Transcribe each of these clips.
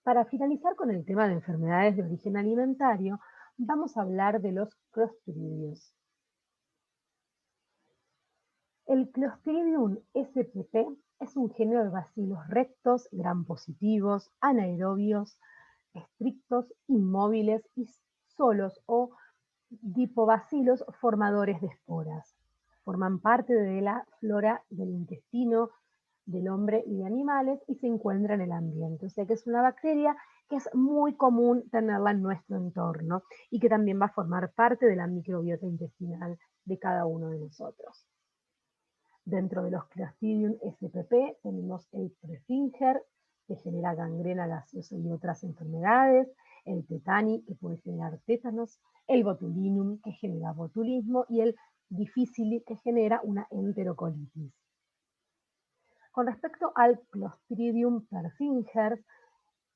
Para finalizar con el tema de enfermedades de origen alimentario, vamos a hablar de los clostridios. El Clostridium spp es un género de bacilos rectos, gram positivos, anaerobios, estrictos, inmóviles y solos o dipobacilos formadores de esporas. Forman parte de la flora del intestino del hombre y de animales y se encuentra en el ambiente. O sea que es una bacteria que es muy común tenerla en nuestro entorno y que también va a formar parte de la microbiota intestinal de cada uno de nosotros. Dentro de los Clostridium spp tenemos el Prefinger, que genera gangrena gaseosa y otras enfermedades, el Tetani, que puede generar tétanos, el Botulinum, que genera botulismo, y el Difficili, que genera una enterocolitis. Con respecto al Clostridium perfringens,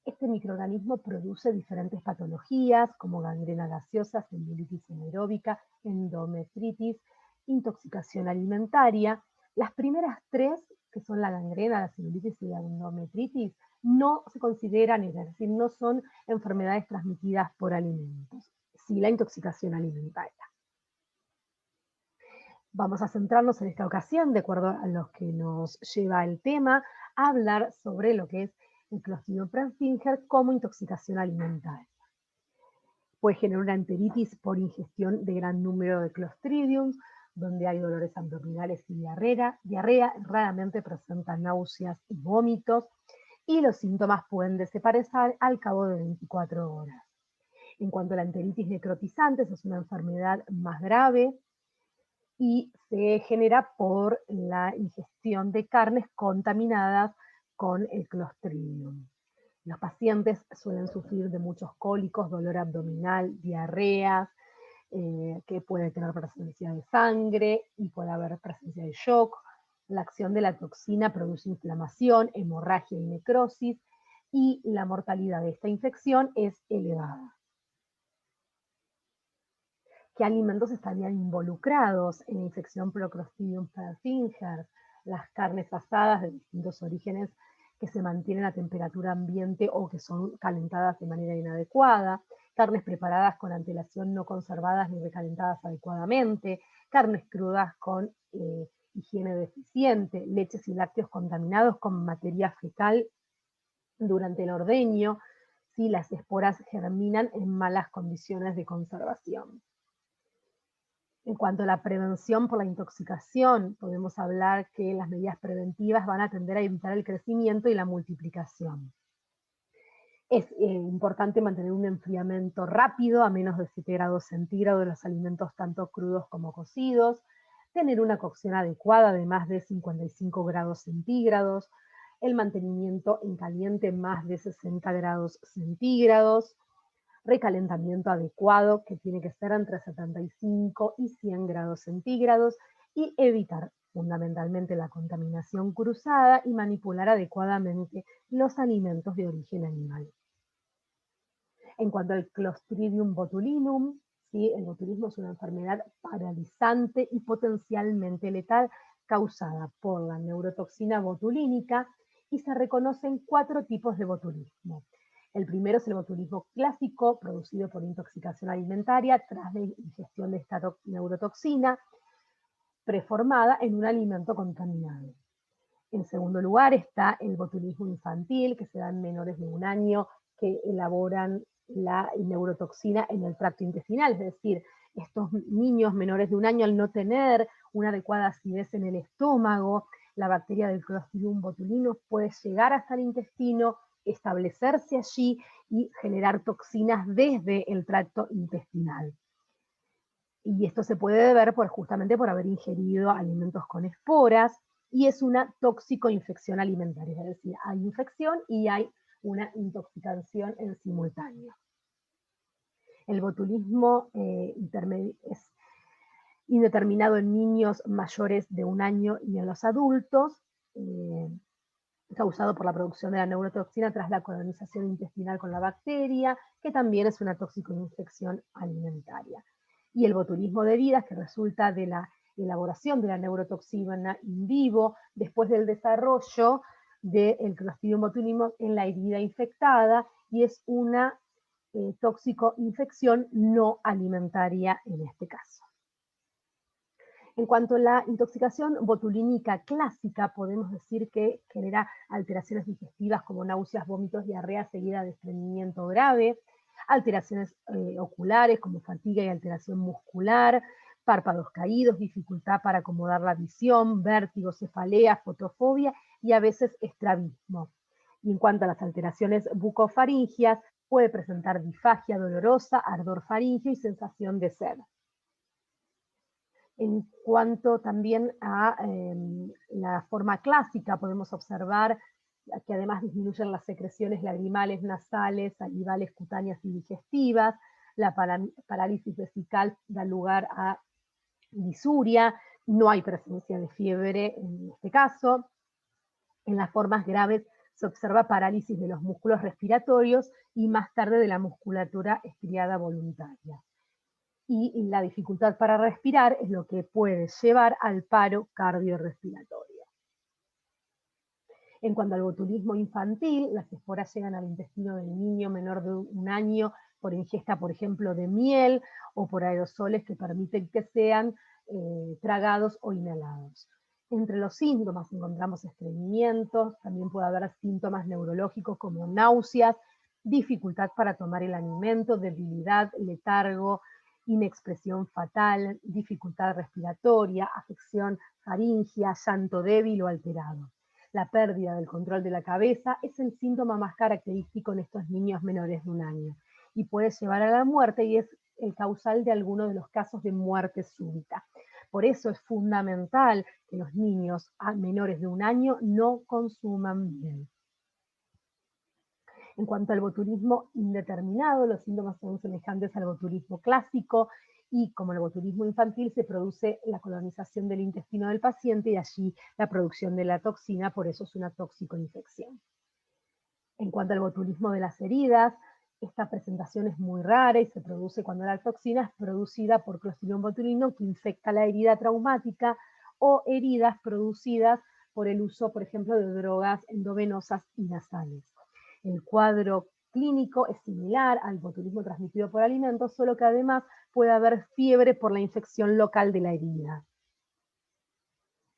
este microorganismo produce diferentes patologías como gangrena gaseosa, celulitis anaeróbica, endometritis, intoxicación alimentaria. Las primeras tres, que son la gangrena, la celulitis y la endometritis, no se consideran, es decir, no son enfermedades transmitidas por alimentos, sí la intoxicación alimentaria. Vamos a centrarnos en esta ocasión, de acuerdo a lo que nos lleva el tema, a hablar sobre lo que es el Clostridium perfringens como intoxicación alimentaria. Puede generar una enteritis por ingestión de gran número de Clostridium, donde hay dolores abdominales y diarrea, raramente presenta náuseas y vómitos, y los síntomas pueden desaparecer al cabo de 24 horas. En cuanto a la enteritis necrotizante, esa es una enfermedad más grave, y se genera por la ingestión de carnes contaminadas con el Clostridium. Los pacientes suelen sufrir de muchos cólicos, dolor abdominal, diarreas, que puede tener presencia de sangre y puede haber presencia de shock. La acción de la toxina produce inflamación, hemorragia y necrosis, y la mortalidad de esta infección es elevada. ¿Qué alimentos estarían involucrados en la infección por Clostridium perfringens? Las carnes asadas de distintos orígenes que se mantienen a temperatura ambiente o que son calentadas de manera inadecuada, carnes preparadas con antelación no conservadas ni recalentadas adecuadamente, carnes crudas con higiene deficiente, leches y lácteos contaminados con materia fecal durante el ordeño, si las esporas germinan en malas condiciones de conservación. En cuanto a la prevención por la intoxicación, podemos hablar que las medidas preventivas van a tender a evitar el crecimiento y la multiplicación. Es importante mantener un enfriamiento rápido a menos de 7 grados centígrados de los alimentos tanto crudos como cocidos, tener una cocción adecuada de más de 55 grados centígrados, el mantenimiento en caliente más de 60 grados centígrados, recalentamiento adecuado, que tiene que ser entre 75 y 100 grados centígrados, y evitar fundamentalmente la contaminación cruzada y manipular adecuadamente los alimentos de origen animal. En cuanto al Clostridium botulinum, ¿sí? El botulismo es una enfermedad paralizante y potencialmente letal causada por la neurotoxina botulínica, y se reconocen 4 tipos de botulismo. El primero es el botulismo clásico, producido por intoxicación alimentaria tras la ingestión de esta neurotoxina preformada en un alimento contaminado. En segundo lugar está el botulismo infantil, que se da en menores de 1 año que elaboran la neurotoxina en el tracto intestinal, es decir, estos niños menores de 1 año, al no tener una adecuada acidez en el estómago, la bacteria del Clostridium botulinum puede llegar hasta el intestino, establecerse allí y generar toxinas desde el tracto intestinal. Y esto se puede deber justamente por haber ingerido alimentos con esporas, y es una toxicoinfección alimentaria, es decir, hay infección y hay una intoxicación en simultáneo. El botulismo es indeterminado en niños mayores de 1 año y en los adultos, causado por la producción de la neurotoxina tras la colonización intestinal con la bacteria, que también es una toxicoinfección alimentaria. Y el botulismo de vidas, que resulta de la elaboración de la neurotoxina in vivo después del desarrollo del Clostridium botulinum en la herida infectada y es una tóxico-infección no alimentaria en este caso. En cuanto a la intoxicación botulínica clásica, podemos decir que genera alteraciones digestivas como náuseas, vómitos, diarrea seguida de estreñimiento grave, alteraciones oculares como fatiga y alteración muscular, párpados caídos, dificultad para acomodar la visión, vértigo, cefalea, fotofobia y a veces estrabismo. Y en cuanto a las alteraciones bucofaringias, puede presentar disfagia dolorosa, ardor faríngeo y sensación de sed. En cuanto también a la forma clásica, podemos observar que además disminuyen las secreciones lagrimales, nasales, salivales, cutáneas y digestivas. La parálisis vesical da lugar a disuria, no hay presencia de fiebre en este caso. En las formas graves se observa parálisis de los músculos respiratorios y más tarde de la musculatura estriada voluntaria. Y la dificultad para respirar es lo que puede llevar al paro cardiorrespiratorio. En cuanto al botulismo infantil, las esporas llegan al intestino del niño menor de 1 año por ingesta, por ejemplo, de miel o por aerosoles que permiten que sean tragados o inhalados. Entre los síntomas encontramos estreñimientos, también puede haber síntomas neurológicos como náuseas, dificultad para tomar el alimento, debilidad, letargo, inexpresión fatal, dificultad respiratoria, afección faríngea, llanto débil o alterado. La pérdida del control de la cabeza es el síntoma más característico en estos niños menores de 1 año y puede llevar a la muerte y es el causal de algunos de los casos de muerte súbita. Por eso es fundamental que los niños menores de 1 año no consuman miel. En cuanto al botulismo indeterminado, los síntomas son semejantes al botulismo clásico y como el botulismo infantil se produce la colonización del intestino del paciente y allí la producción de la toxina, por eso es una toxicoinfección. En cuanto al botulismo de las heridas, esta presentación es muy rara y se produce cuando la toxina es producida por Clostridium botulinum que infecta la herida traumática o heridas producidas por el uso, por ejemplo, de drogas endovenosas y nasales. El cuadro clínico es similar al botulismo transmitido por alimentos, solo que además puede haber fiebre por la infección local de la herida.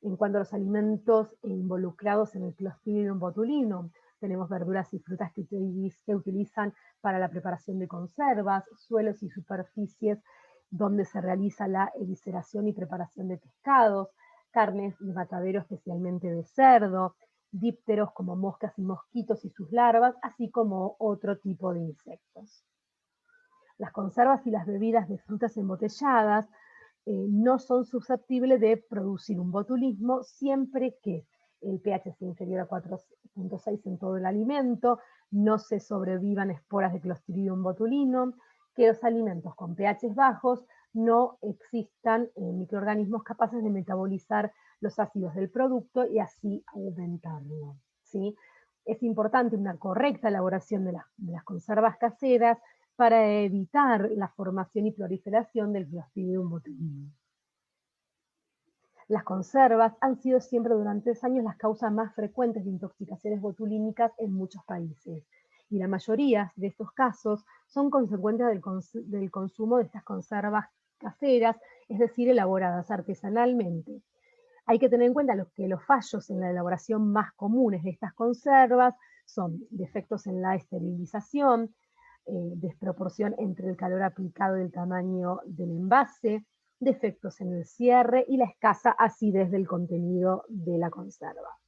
En cuanto a los alimentos involucrados en el Clostridium botulinum, tenemos verduras y frutas que utilizan para la preparación de conservas, suelos y superficies donde se realiza la evisceración y preparación de pescados, carnes de matadero especialmente de cerdo, dípteros como moscas y mosquitos y sus larvas, así como otro tipo de insectos. Las conservas y las bebidas de frutas embotelladas no son susceptibles de producir un botulismo siempre que el pH sea inferior a 4.6 en todo el alimento, no se sobrevivan esporas de Clostridium botulinum, que los alimentos con pH bajos no existan microorganismos capaces de metabolizar los ácidos del producto y así aumentarlo, ¿sí? Es importante una correcta elaboración de las conservas caseras para evitar la formación y proliferación del Clostridium botulinum. Las conservas han sido siempre durante años las causas más frecuentes de intoxicaciones botulínicas en muchos países, y la mayoría de estos casos son consecuencias del consumo de estas conservas caseras, es decir, elaboradas artesanalmente. Hay que tener en cuenta que los fallos en la elaboración más comunes de estas conservas son defectos en la esterilización, desproporción entre el calor aplicado y el tamaño del envase, defectos en el cierre y la escasa acidez del contenido de la conserva.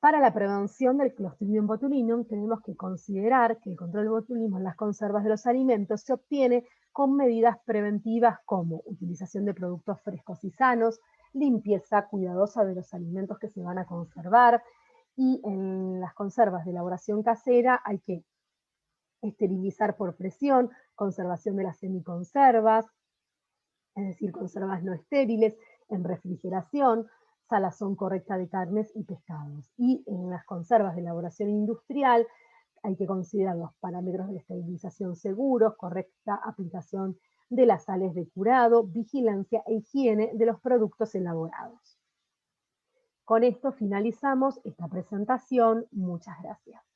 Para la prevención del Clostridium botulinum tenemos que considerar que el control del botulismo en las conservas de los alimentos se obtiene con medidas preventivas como utilización de productos frescos y sanos, limpieza cuidadosa de los alimentos que se van a conservar y en las conservas de elaboración casera hay que esterilizar por presión, conservación de las semiconservas, es decir, conservas no estériles, en refrigeración, salazón correcta de carnes y pescados. Y en las conservas de elaboración industrial hay que considerar los parámetros de esterilización seguros, correcta aplicación de las sales de curado, vigilancia e higiene de los productos elaborados. Con esto finalizamos esta presentación. Muchas gracias.